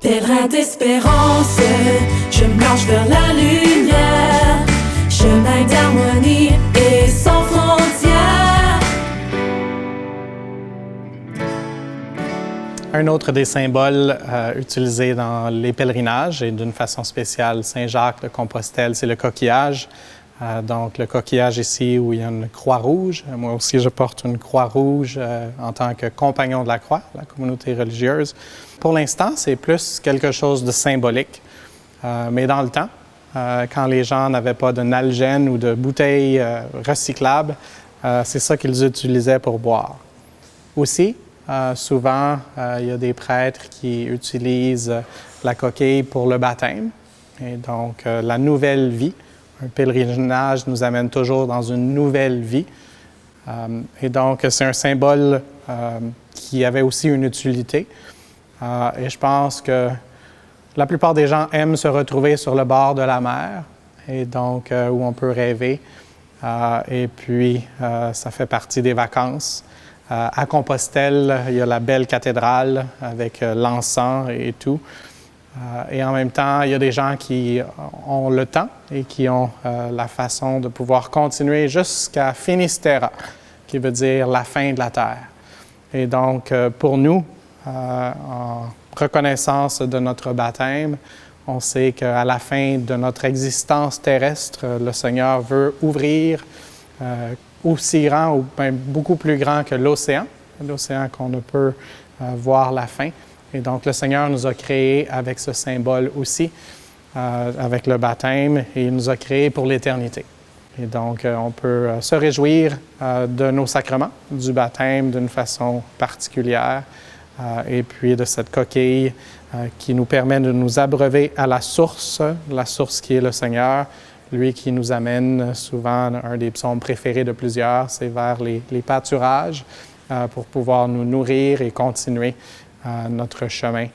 Pèlerin d'espérance, je marche vers la lumière, chemin d'harmonie et sans frontières. Un autre des symboles utilisés dans les pèlerinages et d'une façon spéciale Saint-Jacques de Compostelle, c'est le coquillage. Donc le coquillage ici où il y a une croix rouge. Moi aussi je porte une croix rouge en tant que compagnon de la croix, la communauté religieuse. Pour l'instant, c'est plus quelque chose de symbolique. Mais dans le temps, quand les gens n'avaient pas de nalgène ou de bouteilles recyclables, c'est ça qu'ils utilisaient pour boire. Aussi, souvent, il y a des prêtres qui utilisent la coquille pour le baptême. Et donc, la nouvelle vie. Un pèlerinage nous amène toujours dans une nouvelle vie. Et donc, c'est un symbole qui avait aussi une utilité. Et je pense que la plupart des gens aiment se retrouver sur le bord de la mer, et donc où on peut rêver. Et puis, ça fait partie des vacances. À Compostelle, il y a la belle cathédrale avec l'encens et tout. Et en même temps, il y a des gens qui ont le temps et qui ont la façon de pouvoir continuer jusqu'à Finisterra, qui veut dire la fin de la terre. Et donc, pour nous, en reconnaissance de notre baptême, on sait qu'à la fin de notre existence terrestre, le Seigneur veut ouvrir aussi grand ou même beaucoup plus grand que l'océan qu'on ne peut voir la fin. Et donc, le Seigneur nous a créés avec ce symbole aussi, avec le baptême, et il nous a créés pour l'éternité. Et donc, on peut se réjouir de nos sacrements, du baptême d'une façon particulière, et puis de cette coquille qui nous permet de nous abreuver à la source qui est le Seigneur, lui qui nous amène souvent, un des psaumes préférés de plusieurs, c'est vers les pâturages pour pouvoir nous nourrir et continuer notre chemin.